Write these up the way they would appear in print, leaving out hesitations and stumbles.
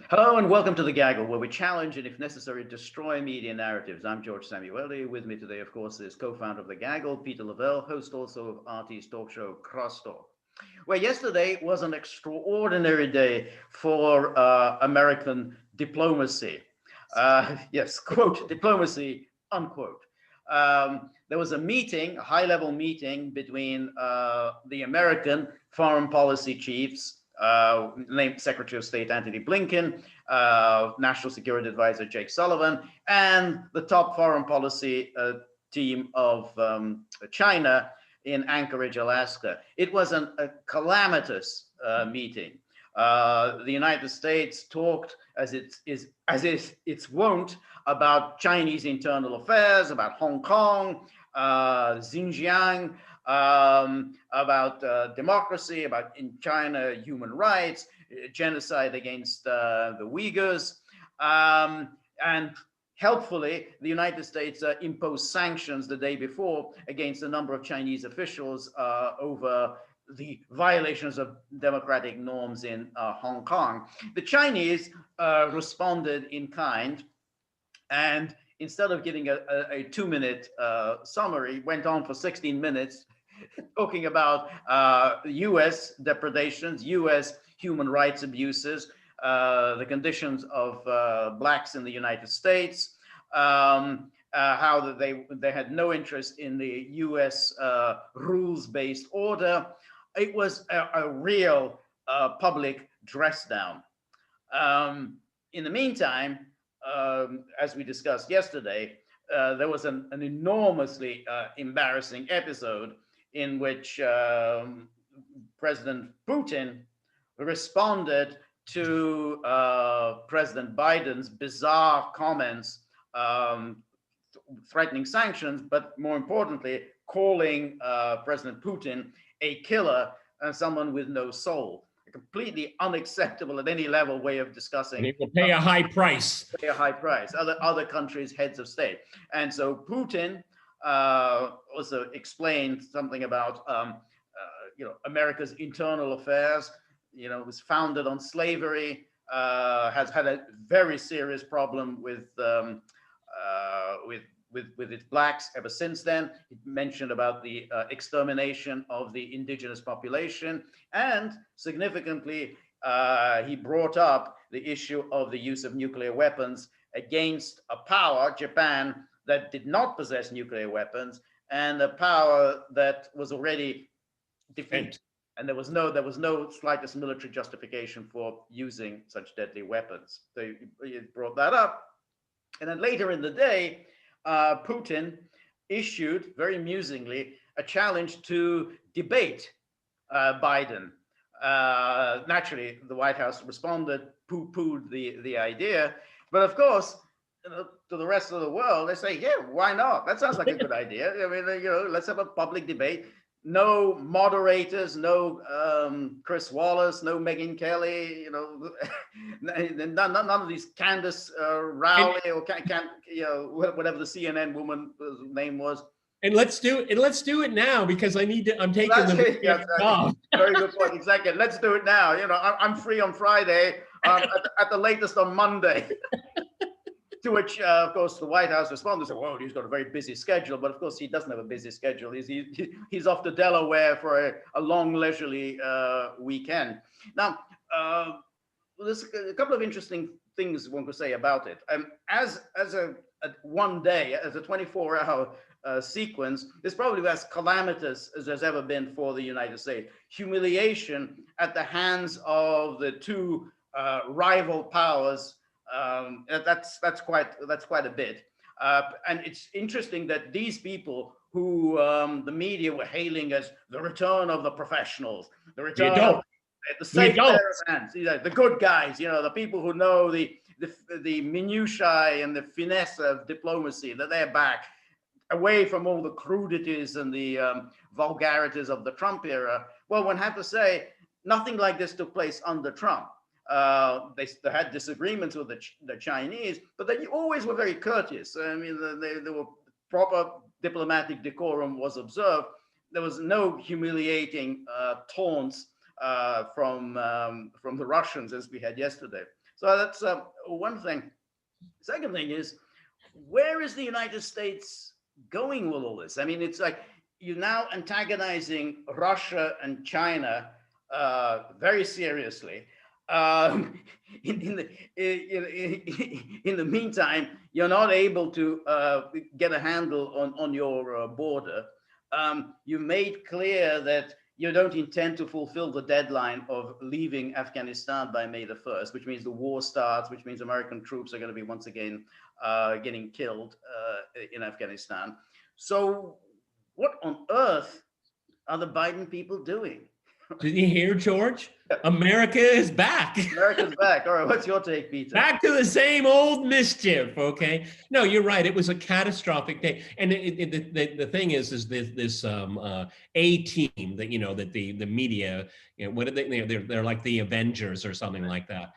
Hello and welcome to The Gaggle, where we challenge and, if necessary, destroy media narratives. I'm George Szamuely. With me today, of course, is co-founder of The Gaggle, Peter Lavelle, host also of RT's talk show, Crosstalk. Well, yesterday was an extraordinary day for American diplomacy. Yes, quote, diplomacy, unquote. There was a meeting, a high-level meeting between the American foreign policy chiefs, named Secretary of State Antony Blinken, National Security Advisor Jake Sullivan, and the top foreign policy team of China in Anchorage, Alaska. It was a calamitous meeting. The United States talked, as it's wont, about Chinese internal affairs, about Hong Kong, Xinjiang, about democracy, about in China human rights, genocide against the Uyghurs, and helpfully, the United States imposed sanctions the day before against a number of Chinese officials over the violations of democratic norms in Hong Kong. The Chinese responded in kind, and instead of giving a 2-minute summary, went on for 16 minutes talking about US depredations, US human rights abuses, the conditions of blacks in the United States, how they had no interest in the US rules-based order. It was a real public dress down. In the meantime, as we discussed yesterday, there was an enormously embarrassing episode in which President Putin responded to President Biden's bizarre comments, threatening sanctions, but more importantly, calling President Putin a killer and someone with no soul. A completely unacceptable at any level way of discussing. And he will pay a high price. Pay a high price. Other countries' heads of state. And so Putin also explained something about America's internal affairs. Was founded on slavery, has had a very serious problem with its blacks ever since then. He mentioned about the extermination of the indigenous population, and significantly, he brought up the issue of the use of nuclear weapons against a power, Japan, that did not possess nuclear weapons, and a power that was already defeated. And there was no slightest military justification for using such deadly weapons. So he brought that up. And then later in the day, Putin issued, very amusingly, a challenge to debate Biden. Naturally, the White House responded, poo-pooed the idea. But of course, to the rest of the world, they say, yeah, why not? That sounds like a good idea. I mean, let's have a public debate. No moderators, no Chris Wallace, no Megyn Kelly, none of these Candace Rowley or whatever the CNN woman's name was. And let's do it now, because I'm taking the off. Very good point. Exactly. Let's do it now. I'm free on Friday, at the latest on Monday. To which, of course, the White House responded, said, well, he's got a very busy schedule. But of course, he doesn't have a busy schedule. He's off to Delaware for a long, leisurely weekend. Now, there's a couple of interesting things one could say about it. As a 24-hour sequence, it's probably as calamitous as there's ever been for the United States. Humiliation at the hands of the two rival powers. That's quite a bit, and it's interesting that these people who the media were hailing as the return of the professionals, the return of the safe pair of hands, the good guys, the people who know the minutiae and the finesse of diplomacy, that they're back, away from all the crudities and the vulgarities of the Trump era. Well, one had to say nothing like this took place under Trump. They had disagreements with the Chinese, but they always were very courteous. I mean, they were proper diplomatic decorum was observed. There was no humiliating taunts from the Russians as we had yesterday. So that's one thing. Second thing is, where is the United States going with all this? I mean, it's like you're now antagonizing Russia and China very seriously. In the meantime, you're not able to get a handle on your border. You made clear that you don't intend to fulfill the deadline of leaving Afghanistan by May the 1st, which means the war starts, which means American troops are going to be once again getting killed in Afghanistan. So what on earth are the Biden people doing? Did you hear, George? America is back. America's back. All right, what's your take, Peter? Back to the same old mischief, okay? No, you're right. It was a catastrophic day. And the thing is this A team that, you know, that the media, you know, what are they? They're like the Avengers or something like that.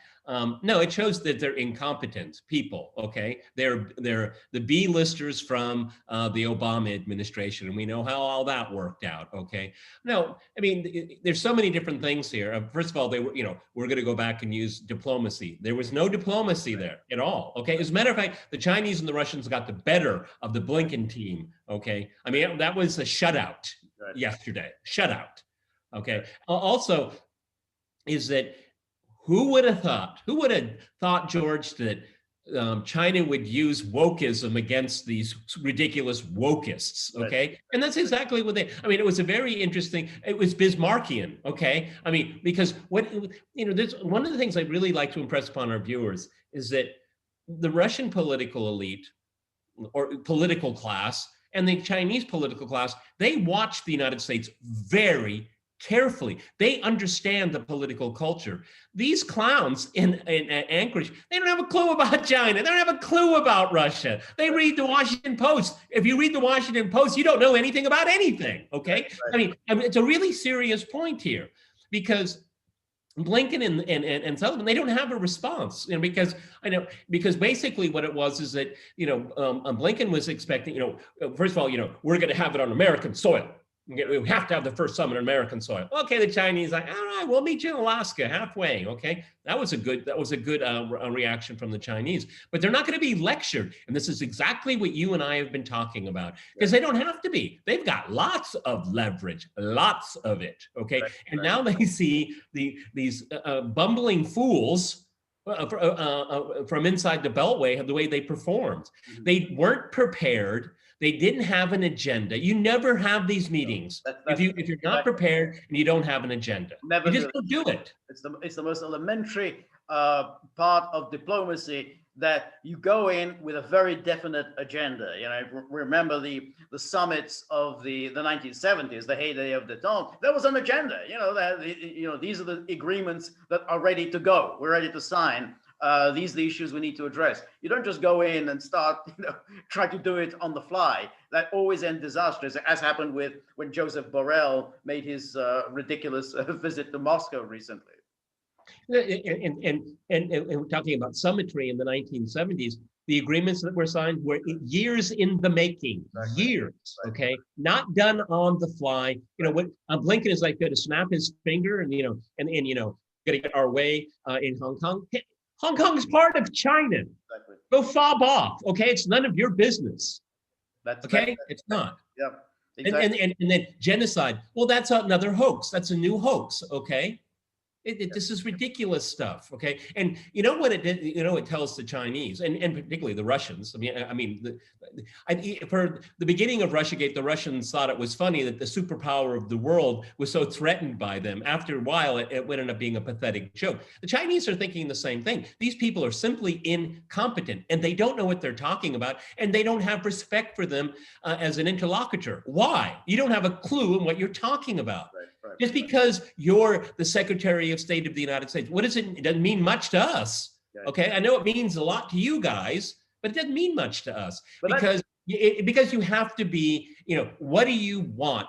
No, it shows that they're incompetent people, okay? They're the B-listers from the Obama administration, and we know how all that worked out, okay? No, I mean, there's so many different things here. First of all, they were, you know, we're gonna go back and use diplomacy. There was no diplomacy there at all, okay? As a matter of fact, the Chinese and the Russians got the better of the Blinken team, okay? I mean, that was a shutout yesterday, shutout, okay? Also, is that who would have thought, George, that China would use wokeism against these ridiculous wokists, okay? Right. And that's exactly what I mean, it was a very interesting, it was Bismarckian, okay? I mean, because there's one of the things I'd really like to impress upon our viewers is that the Russian political elite or political class and the Chinese political class, they watch the United States very carefully. They understand the political culture. These clowns in Anchorage, they don't have a clue about China. They don't have a clue about Russia. They read the Washington Post. If you read the Washington Post, you don't know anything about anything, okay? Right. I mean, it's a really serious point here because Blinken and Sullivan, they don't have a response, you know, because basically what it was is that, you know, Blinken was expecting, you know, first of all, you know, we're going to have it on American soil. We have to have the first summit on American soil. Okay, the Chinese like, all right, we'll meet you in Alaska halfway. Okay, that was a good reaction from the Chinese. But they're not going to be lectured, and this is exactly what you and I have been talking about because they don't have to be. They've got lots of leverage, lots of it. Okay, and now they see these bumbling fools from inside the Beltway, the way they performed. They weren't prepared. They didn't have an agenda. You never have these meetings if you're not prepared and you don't have an agenda. You just don't do it. It's the most elementary part of diplomacy that you go in with a very definite agenda. You know, remember the summits of the 1970s, the heyday of the dawn. There was an agenda. You know, these are the agreements that are ready to go. We're ready to sign. These are the issues we need to address. You don't just go in and start, you know, try to do it on the fly. That always ends disastrous, as happened with when Joseph Borrell made his ridiculous visit to Moscow recently. And talking about summitry in the 1970s, the agreements that were signed were years in the making, years, okay? Not done on the fly. You know, when Blinken is like going to snap his finger and, you know, and you know, going to get our way in Hong Kong. Hong Kong is part of China. Exactly. Go fob off, okay? It's none of your business. It's not. Yeah. Exactly. And then genocide. Well, that's another hoax. That's a new hoax, okay? This is ridiculous stuff, okay? And you know what it did? You know, it tells the Chinese and particularly the Russians. For the beginning of Russiagate, the Russians thought it was funny that the superpower of the world was so threatened by them. After a while, it ended up being a pathetic joke. The Chinese are thinking the same thing. These people are simply incompetent and they don't know what they're talking about and they don't have respect for them as an interlocutor. Why? You don't have a clue in what you're talking about. Right. Just because you're the Secretary of State of the United States, what does it doesn't mean much to us. Okay, I know it means a lot to you guys, but it doesn't mean much to us because you have to be, you know, what do you want?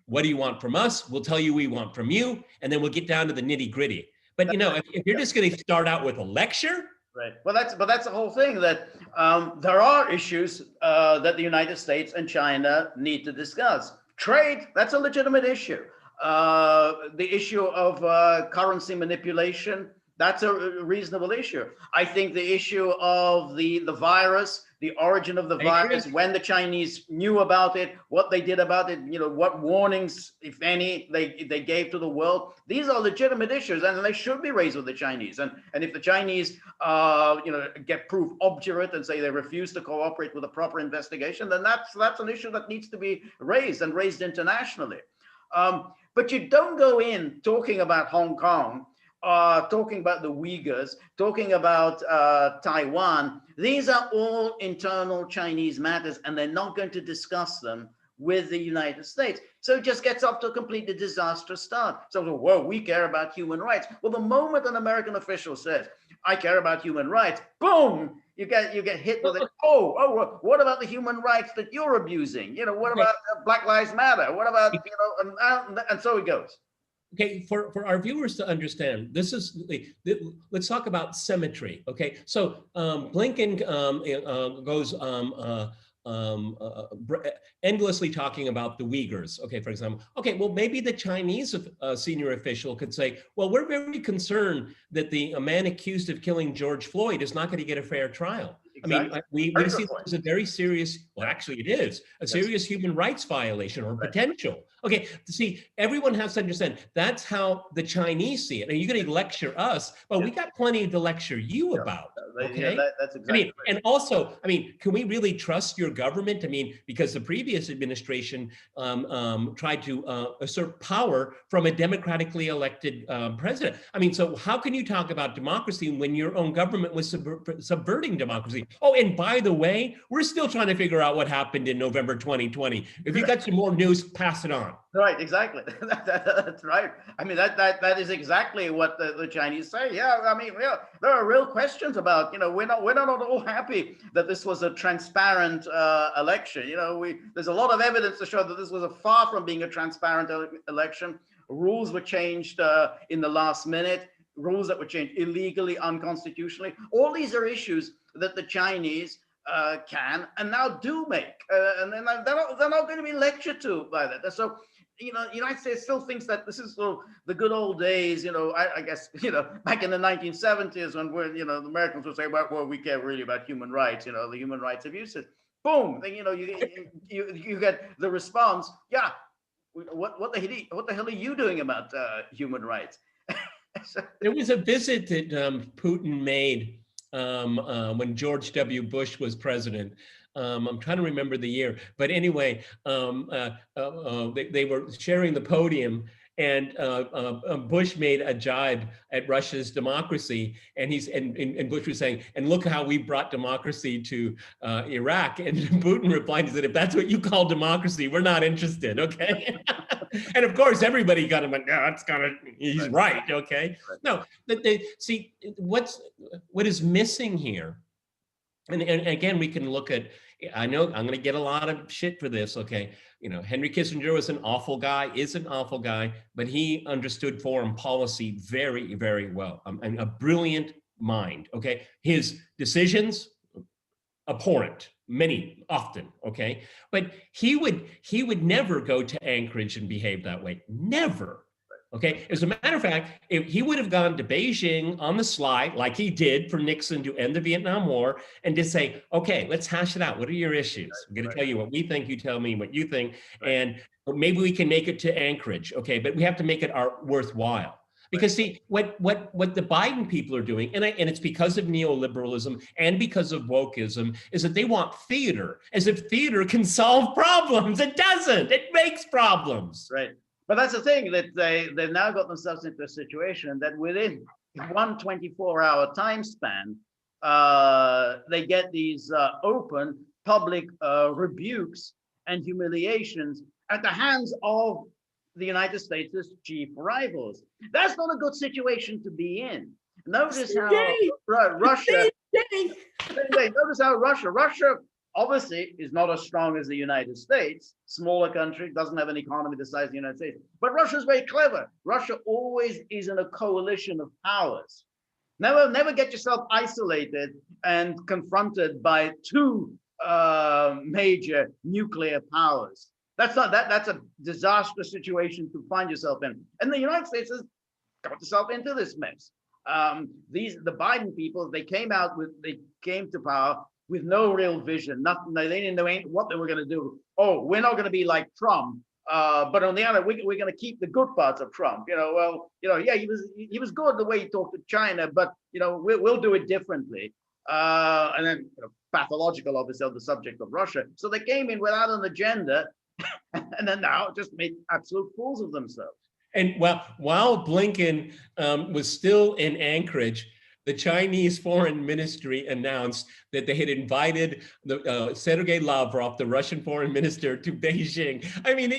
What do you want from us? We'll tell you we want from you, and then we'll get down to the nitty gritty. But you know, if you're just going to start out with a lecture. Right. Well, that's the whole thing that there are issues that the United States and China need to discuss. Trade, that's a legitimate issue. The issue of currency manipulation, that's a reasonable issue. I think the issue of the virus, the origin of the virus, when the Chinese knew about it, what they did about it, what warnings, if any, they gave to the world. These are legitimate issues, and they should be raised with the Chinese. And if the Chinese, get proved obdurate and say they refuse to cooperate with a proper investigation, then that's an issue that needs to be raised and raised internationally. But you don't go in talking about Hong Kong, talking about the Uyghurs, talking about Taiwan. These are all internal Chinese matters, and they're not going to discuss them with the United States. So it just gets up to a completely disastrous start. So, whoa, we care about human rights. Well, the moment an American official says, I care about human rights, boom, you get hit with it. Oh, what about the human rights that you're abusing? What about Black Lives Matter? What about, and so it goes. Okay, for our viewers to understand, let's talk about symmetry. Okay, so Blinken goes endlessly talking about the Uyghurs. Okay, for example. Okay, well, maybe the Chinese senior official could say, well, we're very concerned that the man accused of killing George Floyd is not going to get a fair trial. Exactly. I mean, we see this as a very serious, well, actually it is, a serious human rights violation or potential. Okay, see, everyone has to understand that's how the Chinese see it. And you're going to lecture us, but we got plenty to lecture you about. Okay, that's exactly right. And also, can we really trust your government? Because the previous administration tried to assert power from a democratically elected president. So how can you talk about democracy when your own government was subverting democracy? Oh, and by the way, we're still trying to figure out what happened in November 2020. If you got some more news, pass it on. Right, exactly. That's right. That is exactly what the Chinese say. Yeah, there are real questions about, we're not all happy that this was a transparent election. There's a lot of evidence to show that this was far from being a transparent election. Rules were changed in the last minute. Rules that were changed illegally, unconstitutionally. All these are issues that the Chinese can and now do make, and then they're not going to be lectured to by that. So, the United States still thinks that this is sort of the good old days. I guess back in the 1970s when the Americans would say, well, we care really about human rights. The human rights abuses. Boom. Then you get the response. Yeah. What the hell are you doing about human rights? There was a visit that Putin made when George W. Bush was president. I'm trying to remember the year, but anyway, they were sharing the podium, and Bush made a jibe at Russia's democracy, and Bush was saying, "And look how we brought democracy to Iraq." And Putin replied, "He said, if that's what you call democracy, we're not interested." Okay, and of course everybody got him like, "No, it's kind of he's right." Okay, no, they see what is missing here. And again, we can look at, I know I'm going to get a lot of shit for this, okay? Henry Kissinger was an awful guy, is an awful guy, but he understood foreign policy very, very well. And a brilliant mind, okay? His decisions, abhorrent, often, okay? But he would never go to Anchorage and behave that way, never. Okay, as a matter of fact, if he would have gone to Beijing on the sly, like he did for Nixon to end the Vietnam War, and just say, okay, let's hash it out. What are your issues? I'm going to tell you what we think, you tell me what you think, and maybe we can make it to Anchorage, okay? But we have to make it worthwhile. Because see, what the Biden people are doing, and it's because of neoliberalism and because of wokeism, is that they want theater, as if theater can solve problems. It doesn't. It makes problems. Right. But that's the thing, that they've now got themselves into a situation that within one 24-hour time span, they get these open public rebukes and humiliations at the hands of the United States' chief rivals. That's not a good situation to be in. Notice how Russia, notice how Russia obviously is not as strong as the United States, smaller country, doesn't have an economy the size of the United States. But Russia's very clever. Russia always is in a coalition of powers. Never get yourself isolated and confronted by two major nuclear powers. That's not that's a disastrous situation to find yourself in. And the United States has got itself into this mess. The Biden people, they came to power with no real vision, nothing. They didn't know what they were going to do. Oh, we're not going to be like Trump, but on the other, we're going to keep the good parts of Trump. Well, yeah, he was good the way he talked to China, but we'll do it differently. And then pathological, obviously, on the subject of Russia. So they came in without an agenda, and then now just made absolute fools of themselves. And while Blinken was still in Anchorage, the Chinese Foreign Ministry announced that they had invited Sergei Lavrov, the Russian foreign minister, to Beijing. I mean,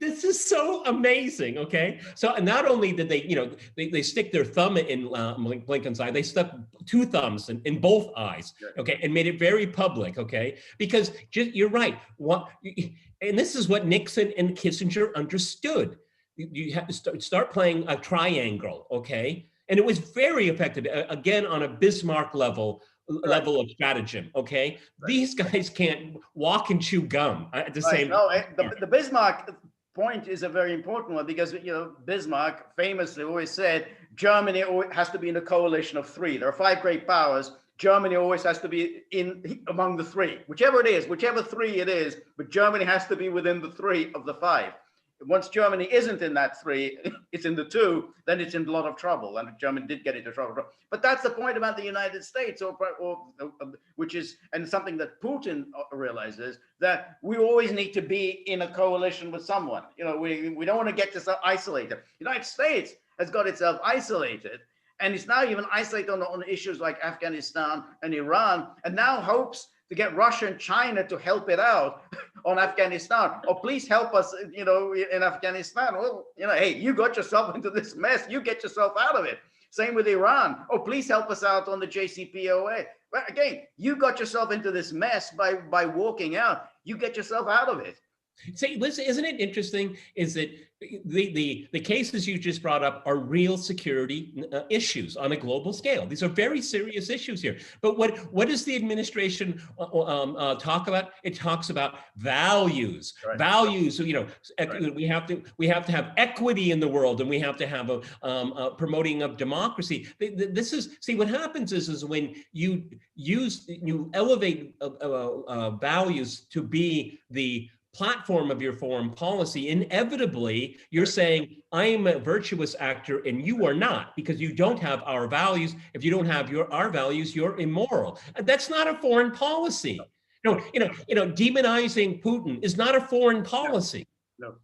this is so amazing. Okay, so not only did they stick their thumb in Blinken's eye, they stuck two thumbs in both eyes. Okay, and made it very public. Okay, because you're right. And this is what Nixon and Kissinger understood. You have to start playing a triangle, okay? And it was very effective, again, on a Bismarck level of stratagem, okay? Right. These guys can't walk and chew gum at the same time. No, the Bismarck point is a very important one because, Bismarck famously always said, Germany always has to be in a coalition of three. There are five great powers. Germany always has to be among the three, whichever three it is, but Germany has to be within the three of the five. Once Germany isn't in that three, it's in the two, then it's in a lot of trouble. And Germany did get into trouble. But that's the point about the United States, which is, and something that Putin realizes, that we always need to be in a coalition with someone. We don't want to get yourself isolated. The United States has got itself isolated, and it's now even isolated on issues like Afghanistan and Iran, and now hopes to get Russia and China to help it out on Afghanistan. Oh, please help us, in Afghanistan. Well, hey, you got yourself into this mess. You get yourself out of it. Same with Iran. Oh, please help us out on the JCPOA. Well, again, you got yourself into this mess by walking out. You get yourself out of it. See, listen, isn't it interesting? Is that the cases you just brought up are real security issues on a global scale. These are very serious issues here. But what does the administration talk about? It talks about values. Right. Values. Right. We have to have equity in the world, and we have to have a promoting of democracy. This is, see, what happens is when you elevate values to be the platform of your foreign policy, inevitably you're saying, I am a virtuous actor and you are not, because you don't have our values. If you don't have our values, you're immoral. That's not a foreign policy. No, demonizing Putin is not a foreign policy. No.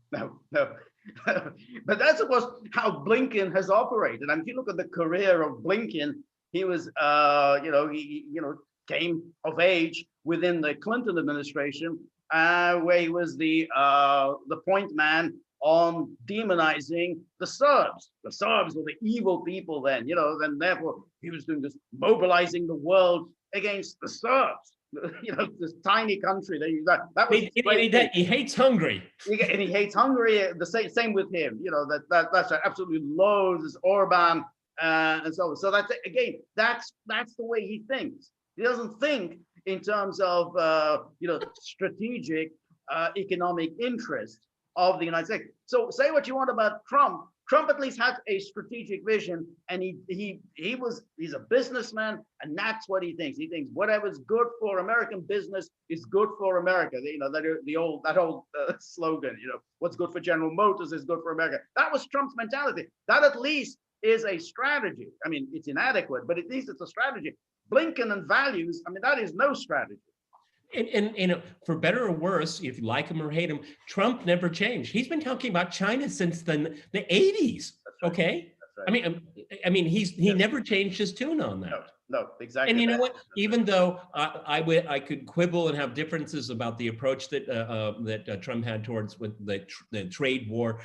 But that's, of course, how Blinken has operated. I mean, if you look at the career of Blinken, he was, he came of age within the Clinton administration, where he was the point man on demonizing the Serbs. The Serbs were the evil people then, then therefore he was doing this, mobilizing the world against the Serbs. This tiny country. He hates Hungary. And he hates Hungary. The same with him. That's absolutely loathes Orban and so on. So that's, again, that's the way he thinks. He doesn't think in terms of strategic economic interest of the United States. So say what you want about Trump. Trump at least had a strategic vision, and he's a businessman, and that's what he thinks. He thinks whatever's good for American business is good for America. That old slogan. What's good for General Motors is good for America. That was Trump's mentality. That at least is a strategy. I mean, it's inadequate, but at least it's a strategy. Blinken and values, I mean, that is no strategy. And for better or worse, if you like him or hate him, Trump never changed. He's been talking about China since the 80s. Right. Okay. Right. I mean, he never changed his tune on that. No, exactly. And you know what? Even though I could quibble and have differences about the approach that Trump had towards with the trade war,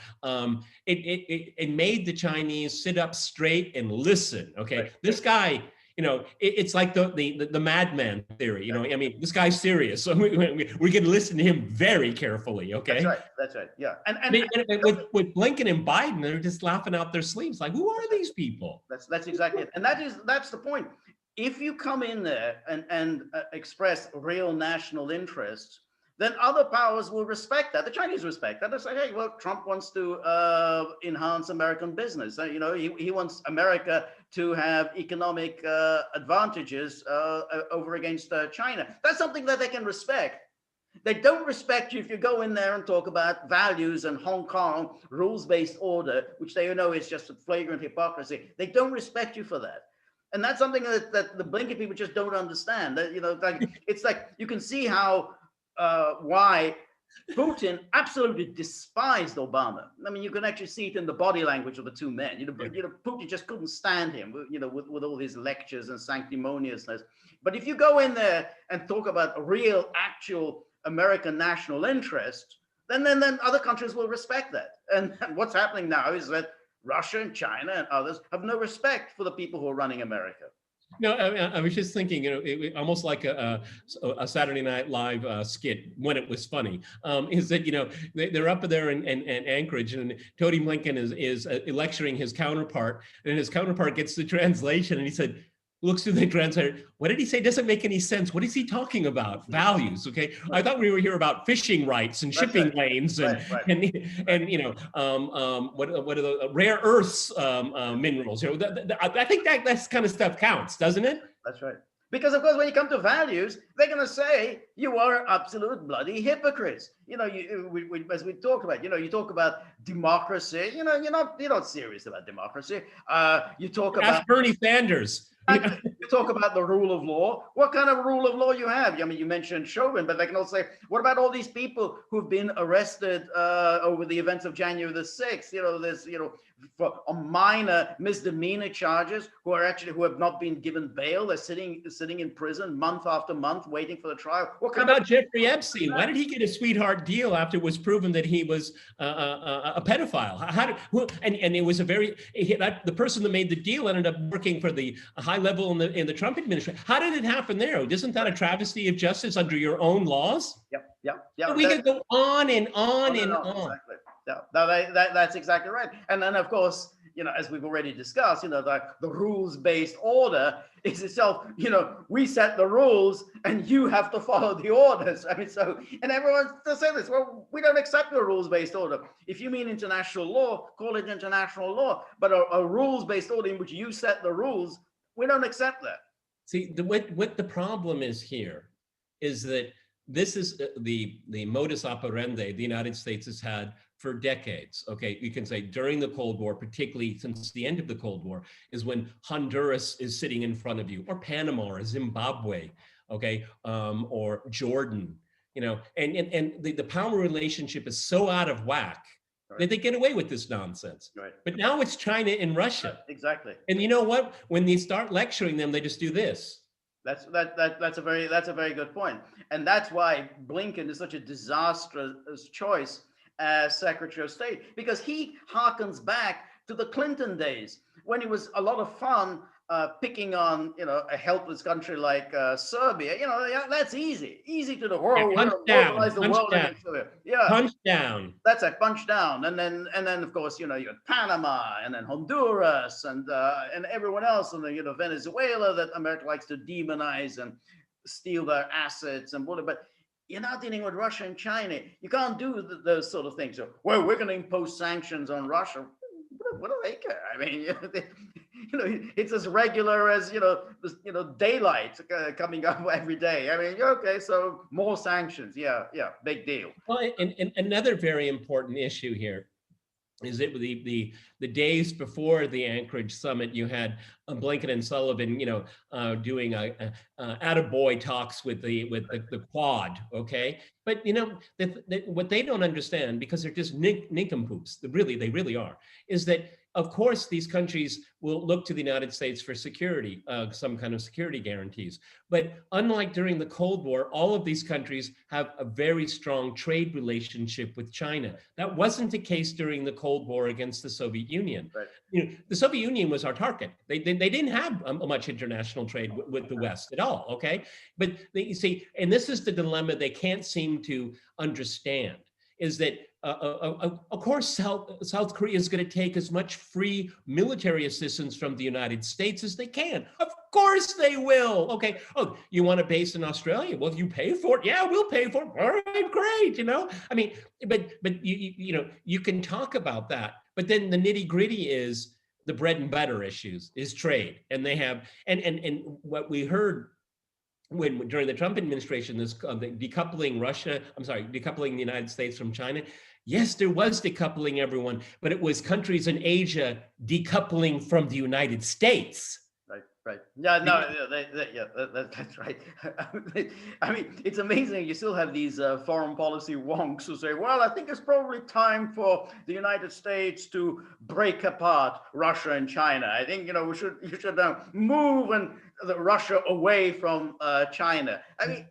it made the Chinese sit up straight and listen. Okay, right. This guy. It's like the madman theory. I mean, this guy's serious, so we're going to listen to him very carefully. Okay, that's right. Yeah, and with Blinken and Biden, they're just laughing out their sleeves, like, who are these people? That's exactly it, and that's the point. If you come in there and express real national interests, then other powers will respect that. The Chinese respect that. They say, hey, well, Trump wants to enhance American business. You know, he wants America to have economic advantages over against China. That's something that they can respect. They don't respect you if you go in there and talk about values and Hong Kong rules-based order, which they know is just a flagrant hypocrisy. They don't respect you for that. And that's something that the blinking people just don't understand. That, you know, like, it's like you can see how why Putin absolutely despised Obama. I mean, you can actually see it in the body language of the two men. You know, Putin just couldn't stand him, you know, with all his lectures and sanctimoniousness. But if you go in there and talk about a real, actual American national interest, then other countries will respect that. And what's happening now is that Russia and China and others have no respect for the people who are running America. No, I was just thinking, you know, almost like a Saturday Night Live skit when it was funny. Is that, you know, they're up there in Anchorage, and Tony Blinken is lecturing his counterpart, and his counterpart gets the translation, and he said, looks through the translator. What did he say? Doesn't make any sense. What is he talking about? Values. Okay. I thought we were here about fishing rights and shipping lanes and you know, what are the rare earths minerals? You know, I think that kind of stuff counts, doesn't it? That's right. Because of course, when you come to values, they're going to say you are absolute bloody hypocrites. You know, as we talked about, you know, you talk about democracy. You know, you're not serious about democracy. You talk about Ask Bernie Sanders. You talk about the rule of law. What kind of rule of law you have? I mean, you mentioned Chauvin, but they can also say, what about all these people who've been arrested over the events of January the 6th? You know, there's, you know, for minor misdemeanor charges who have not been given bail. They're sitting in prison month after month waiting for the trial. What about Jeffrey Epstein? Why did he get a sweetheart deal after it was proven that he was a pedophile? And it was the person that made the deal ended up working for the high level in the Trump administration. How did it happen there? Isn't that a travesty of justice under your own laws? Yep. We could go on and on and on. Exactly. Yeah, that's exactly right. And then, of course, you know, as we've already discussed, you know, the rules-based order is itself, you know, we set the rules and you have to follow the orders. I mean, so, and everyone to say this, well, we don't accept the rules-based order. If you mean international law, call it international law. But a rules-based order in which you set the rules, we don't accept that. See, what the problem is here is that this is the modus operandi the United States has had for decades. Okay, you can say during the Cold War, particularly since the end of the Cold War, is when Honduras is sitting in front of you, or Panama, or Zimbabwe, okay, or Jordan, you know, and the power relationship is so out of whack that they get away with this nonsense. Right. But now it's China and Russia. Exactly. And you know what? When they start lecturing them, they just do this. That's a very good point. And that's why Blinken is such a disastrous choice as Secretary of State, because he harkens back to the Clinton days when it was a lot of fun picking on, you know, a helpless country like Serbia. You know, that's easy to the world. Yeah, punch down. That's a punch down. And then of course, you know, you had Panama and then Honduras and everyone else, and then, you know, Venezuela that America likes to demonize and steal their assets and whatever. But you're not dealing with Russia and China. You can't do those sort of things. So, well, we're going to impose sanctions on Russia. What do they care? I mean, you know, it's as regular as, you know, daylight coming up every day. I mean, okay, so more sanctions. Yeah, big deal. Well, and another very important issue here is that the days before the Anchorage summit, you had Blinken and Sullivan, you know, doing attaboy talks with the Quad, okay? But you know, what they don't understand, because they're just nincompoops, they really are, is that of course these countries will look to the United States for security, some kind of security guarantees. But unlike during the Cold War, all of these countries have a very strong trade relationship with China. That wasn't the case during the Cold War against the Soviet Union. Right. You know, the Soviet Union was our target. They didn't have much international trade with the West at all, okay? But you see, and this is the dilemma they can't seem to understand, is that of course, South Korea is going to take as much free military assistance from the United States as they can. Of course they will. Okay. Oh, you want a base in Australia? Well, you pay for it. Yeah, we'll pay for it. All right, great. I mean, but you can talk about that, but then the nitty gritty is the bread and butter issues is trade, and they have and what we heard when during the Trump administration, this decoupling decoupling the United States from China. Yes, there was decoupling, everyone, but it was countries in Asia decoupling from the United States. Right. Yeah, no, that's right. I mean, it's amazing. You still have these foreign policy wonks who say, well, I think it's probably time for the United States to break apart Russia and China. I think, you should move Russia away from China. I mean,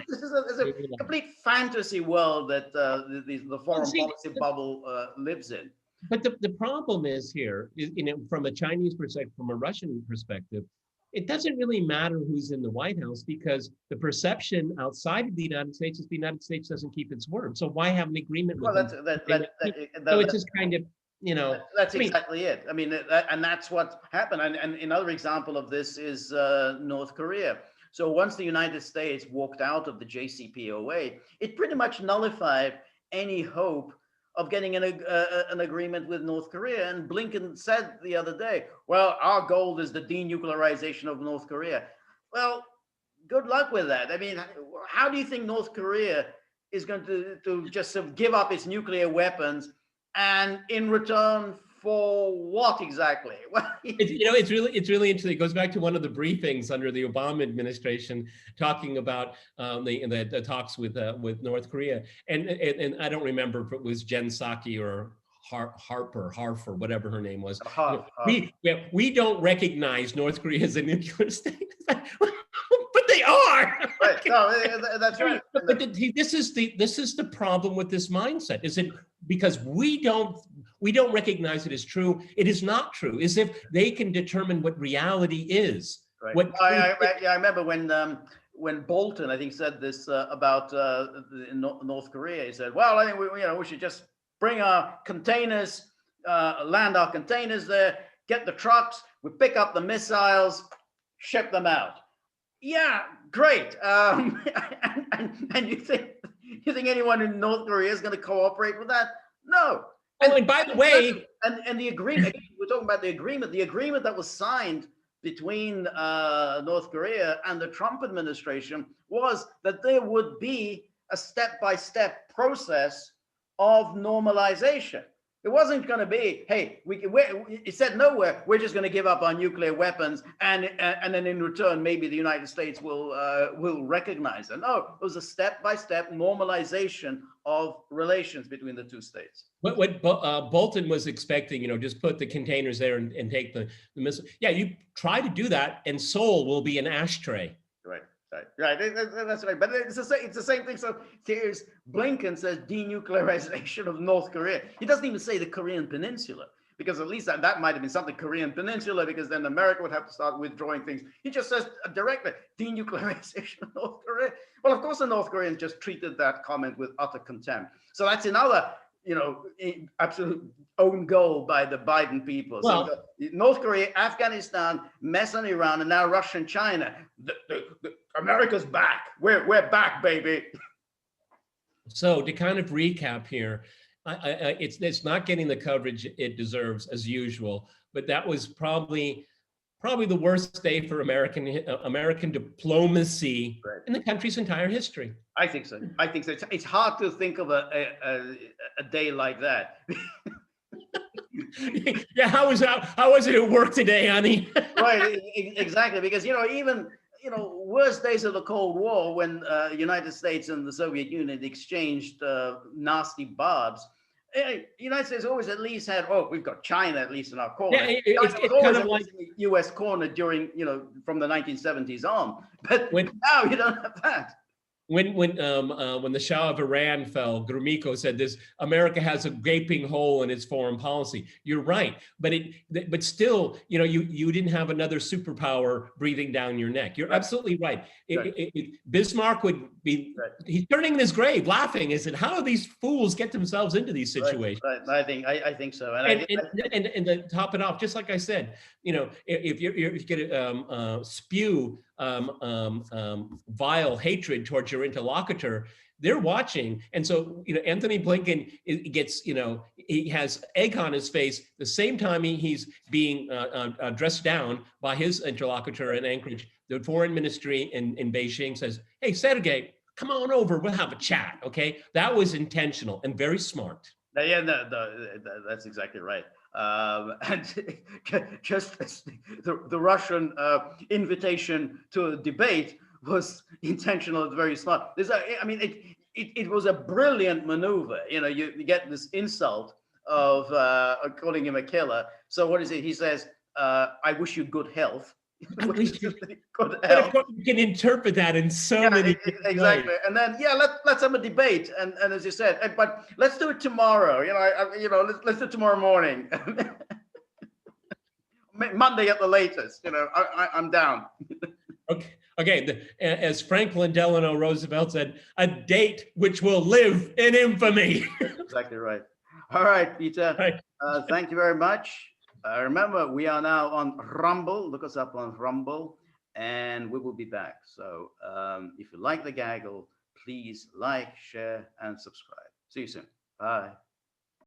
this is a complete fantasy world that the foreign policy bubble lives in. But the problem is here, from a Chinese perspective, from a Russian perspective, it doesn't really matter who's in the White House, because the perception outside of the United States is the United States doesn't keep its word. So why have an agreement with them? So it's just kind of, That's exactly it. I mean, and that's what happened. And another example of this is North Korea. So once the United States walked out of the JCPOA, it pretty much nullified any hope of getting an agreement with North Korea. And Blinken said the other day, well, our goal is the denuclearization of North Korea. Well, good luck with that. I mean, how do you think North Korea is going to just sort of give up its nuclear weapons, and in return for what exactly? Well, it's really interesting. It goes back to one of the briefings under the Obama administration, talking about the talks with North Korea, and I don't remember if it was Jen Psaki or Harper, whatever her name was. We don't recognize North Korea as a nuclear state, but they are. Right. No, that's right. But this is the problem with this mindset. Is it because we don't recognize it as true? It is not true. Is if they can determine what reality is. Right. I remember when Bolton, I think, said this about North Korea. He said, "Well, I think we should just bring our containers, land our containers there, get the trucks, we pick up the missiles, ship them out." Yeah, great. And you think anyone in North Korea is going to cooperate with that? No. And by the way, and the agreement, we're talking about the agreement that was signed between North Korea and the Trump administration was that there would be a step-by-step process of normalization. It wasn't going to be, hey, it said nowhere, we're just going to give up our nuclear weapons, and then in return, maybe the United States will recognize them. No, it was a step-by-step normalization of relations between the two states. What Bolton was expecting, just put the containers there and take the missile. Yeah, you try to do that, and Seoul will be an ashtray. Right. That's right. But it's the same thing. So here's Blinken says denuclearization of North Korea. He doesn't even say the Korean Peninsula, because at least that might have been something, Korean Peninsula, because then America would have to start withdrawing things. He just says directly denuclearization of North Korea. Well, of course, the North Koreans just treated that comment with utter contempt. So that's another, absolute own goal by the Biden people. Well, so North Korea, Afghanistan, mess on Iran, and now Russia and China. America's back. We're back, baby. So to kind of recap here, it's not getting the coverage it deserves as usual, but that was probably the worst day for American diplomacy in the country's entire history. I think so. It's hard to think of a day like that. Yeah, how was it at work today, honey? Right, exactly. Because even worst days of the Cold War, when the United States and the Soviet Union exchanged nasty barbs. The United States always at least had, we've got China at least in our corner. Yeah, it's kind of like the U.S. corner during, from the 1970s on. But now you don't have that. when the Shah of Iran fell, Gromyko said this: America has a gaping hole in its foreign policy. You're right, but still, you didn't have another superpower breathing down your neck. You're absolutely right. Bismarck would be he's turning in his grave, laughing. Is it how do these fools get themselves into these situations? Right. I think so. And to top it off, just like I said, if you're going to spew vile hatred towards your interlocutor, they're watching. And so, Anthony Blinken gets, he has egg on his face the same time he's being dressed down by his interlocutor in Anchorage. The foreign ministry in Beijing says, hey, Sergey, come on over, we'll have a chat, okay? That was intentional and very smart. Yeah, no, that's exactly right. And just as the Russian invitation to a debate was intentional and very smart. It was a brilliant maneuver. You get this insult of calling him a killer. So what is it? He says, I wish you good health. Good health. You can interpret that in so many exactly ways. And then let's have a debate, and as you said, but let's do it tomorrow. Let's do it tomorrow morning. Monday at the latest. I'm down. Okay. As Franklin Delano Roosevelt said, a date which will live in infamy. Exactly right. All right, Peter. Right. Thank you very much. Remember, we are now on Rumble. Look us up on Rumble, and we will be back. So if you like the gaggle, please like, share, and subscribe. See you soon. Bye.